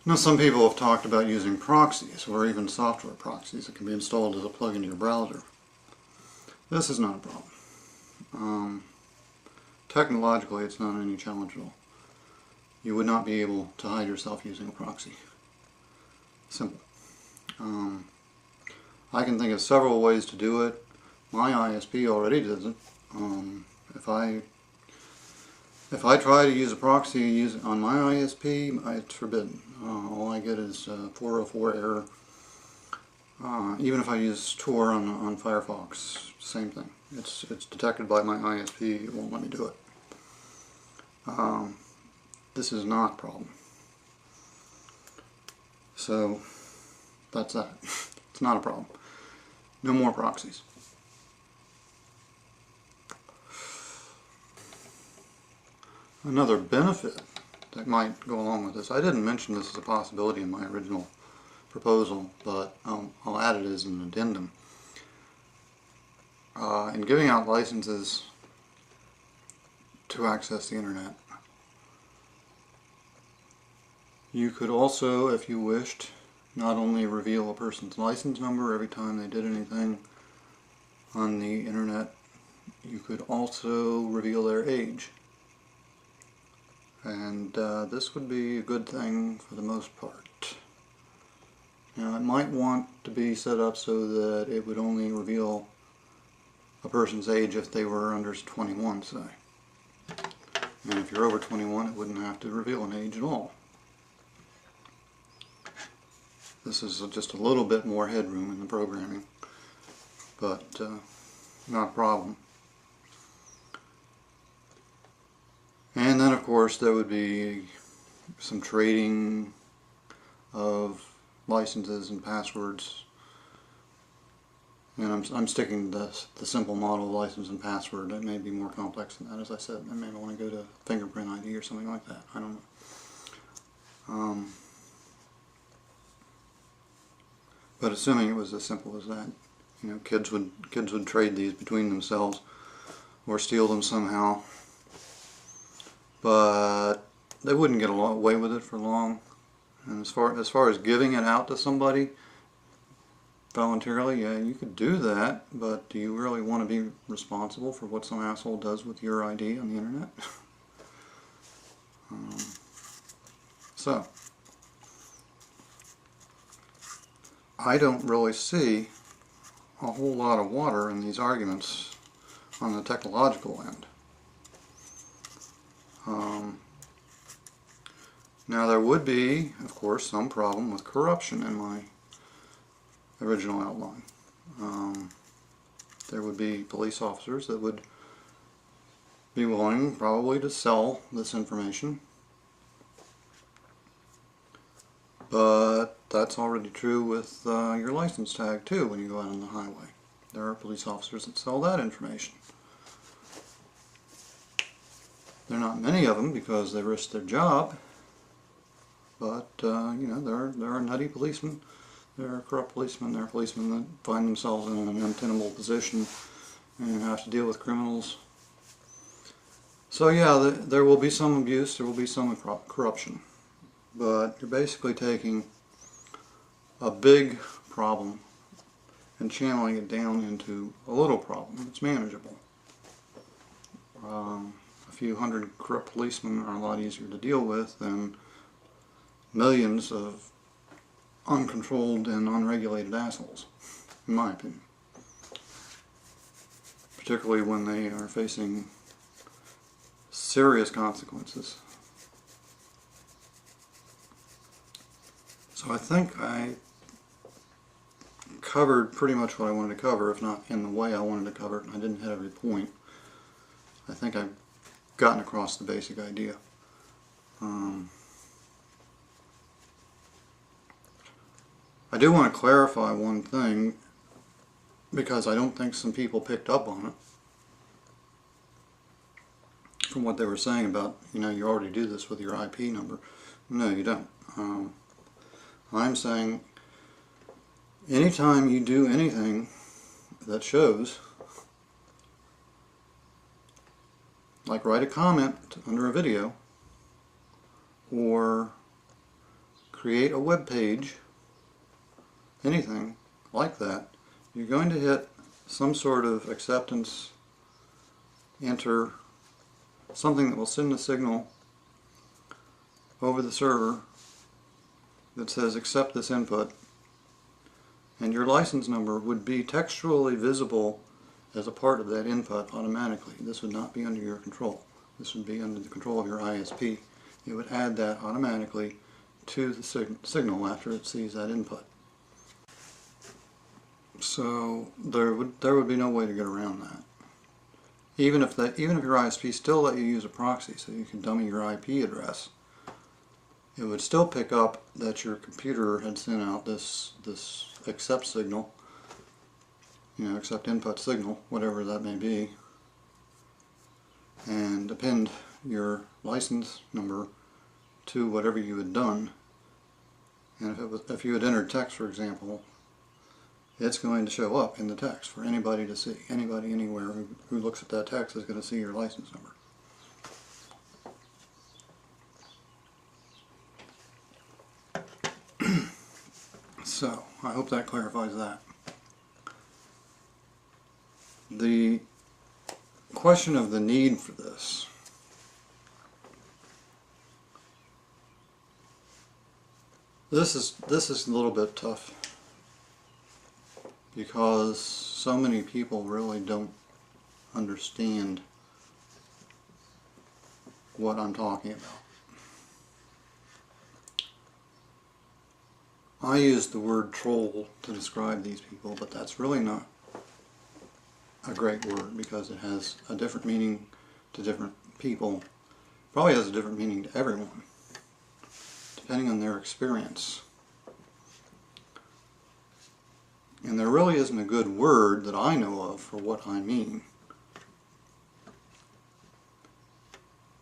Now, some people have talked about using proxies, or even software proxies that can be installed as a plug into your browser. This is not a problem. Technologically, it's not any challenge at all. You would not be able to hide yourself using a proxy. Simple. I can think of several ways to do it. My ISP already does it. If I try to use a proxy on my ISP, it's forbidden. All I get is 404 error. Even if I use Tor on Firefox, same thing. It's detected by my ISP. It won't let me do it. This is not a problem. So that's that. It's not a problem. No more proxies. Another benefit that might go along with this, I didn't mention this as a possibility in my original proposal, but I'll add it as an addendum. In giving out licenses to access the internet, you could also, if you wished, not only reveal a person's license number every time they did anything on the internet, you could also reveal their age. And this would be a good thing for the most part. Now, it might want to be set up so that it would only reveal a person's age if they were under 21, say. And if you're over 21, it wouldn't have to reveal an age at all. This is just a little bit more headroom in the programming, but not a problem. And then, of course, there would be some trading of licenses and passwords. And I'm sticking to the simple model of license and password. It may be more complex than that, as I said. I may want to go to fingerprint ID or something like that. I don't know. But assuming it was as simple as that, you know, kids would trade these between themselves or steal them somehow. But they wouldn't get away with it for long. And as far as giving it out to somebody voluntarily, yeah, you could do that, but do you really want to be responsible for what some asshole does with your ID on the internet? So, I don't really see a whole lot of water in these arguments on the technological end. Now, there would be, of course, some problem with corruption in my original outline. There would be police officers that would be willing probably to sell this information, but that's already true with your license tag too. When you go out on the highway, there are police officers that sell that information. There are not many of them because they risk their job, but you know, there are nutty policemen, there are corrupt policemen, there are policemen that find themselves in an untenable position and have to deal with criminals. So yeah, there will be some abuse, there will be some corruption, but you're basically taking a big problem and channeling it down into a little problem that's manageable. A few hundred corrupt policemen are a lot easier to deal with than millions of uncontrolled and unregulated assholes, in my opinion. Particularly when they are facing serious consequences. So I think I covered pretty much what I wanted to cover, if not in the way I wanted to cover it, and I didn't hit every point. I think I've gotten across the basic idea. I do want to clarify one thing, because I don't think some people picked up on it from what they were saying about, you know, you already do this with your IP number. No, you don't. I'm saying anytime you do anything that shows, like write a comment under a video, or create a web page, anything like that, you're going to hit some sort of acceptance, enter, something that will send a signal over the server that says accept this input, and your license number would be textually visible as a part of that input automatically. This would not be under your control. This would be under the control of your ISP. It would add that automatically to the signal after it sees that input. So there would be no way to get around that. Even if your ISP still let you use a proxy, so you can dummy your IP address, it would still pick up that your computer had sent out this accept signal, accept input signal, whatever that may be, and append your license number to whatever you had done. And if you had entered text, for example, it's going to show up in the text for anybody to see. Anybody anywhere who looks at that text is going to see your license number. So, I hope that clarifies that. The question of the need for this. This is a little bit tough because so many people really don't understand what I'm talking about. I use the word troll to describe these people, but that's really not a great word because it has a different meaning to different people. Probably has a different meaning to everyone, depending on their experience. And there really isn't a good word that I know of for what I mean.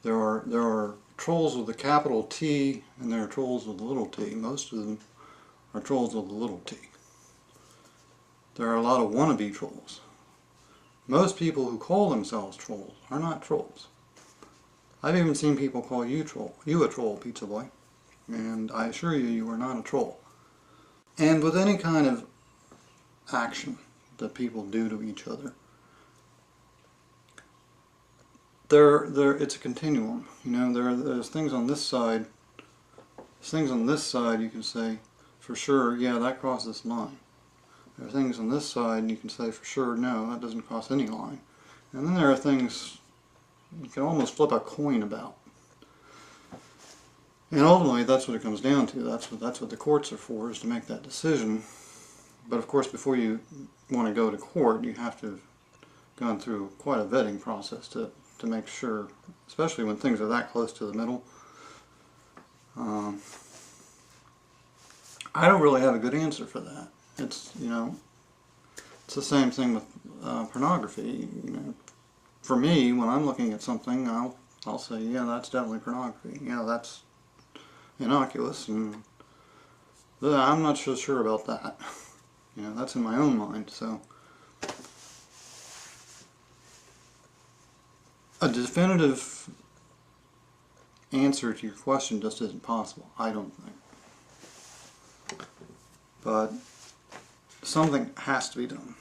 There are trolls with a capital T and there are trolls with a little t. Most of them are trolls with a little t. There are a lot of wannabe trolls. Most people who call themselves trolls are not trolls. I've even seen people call you a troll, Pizza Boy, and I assure you, you are not a troll. And with any kind of action that people do to each other, it's a continuum. There's things on this side. There's things on this side you can say for sure, yeah, that crosses this line. There are things on this side and you can say for sure, no, that doesn't cross any line. And then there are things you can almost flip a coin about. And ultimately, that's what it comes down to. That's what the courts are for, is to make that decision. But of course, before you want to go to court, you have to have gone through quite a vetting process to make sure, especially when things are that close to the middle. I don't really have a good answer for that. It's the same thing with pornography. For me, when I'm looking at something, I'll say, yeah, that's definitely pornography. That's innocuous, and I'm not so sure about that. That's in my own mind. So a definitive answer to your question just isn't possible, I don't think. But something has to be done.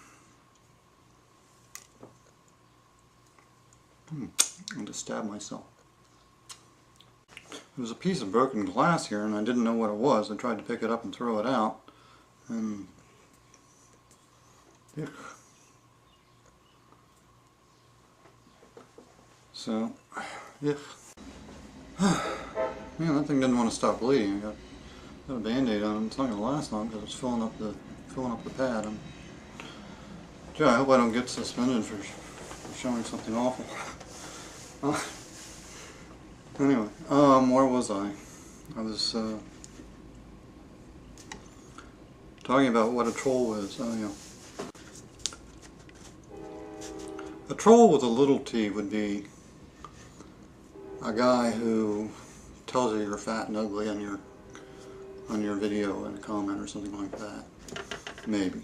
I'll just stab myself. There was a piece of broken glass here and I didn't know what it was. I tried to pick it up and throw it out. And yuck. So, yuck. Man, that thing didn't want to stop bleeding. I got a band-aid on it. It's not going to last long because it's filling up the pad. Gee, I hope I don't get suspended for showing something awful. Anyway, where was I? I was talking about what a troll is. Oh yeah. A troll with a little t would be a guy who tells you you're fat and ugly on your video in a comment or something like that. Maybe.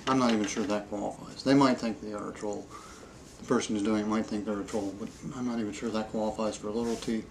I'm not even sure that qualifies. They might think they are a troll. The person who's doing it might think they're a troll, but I'm not even sure that qualifies for a little t.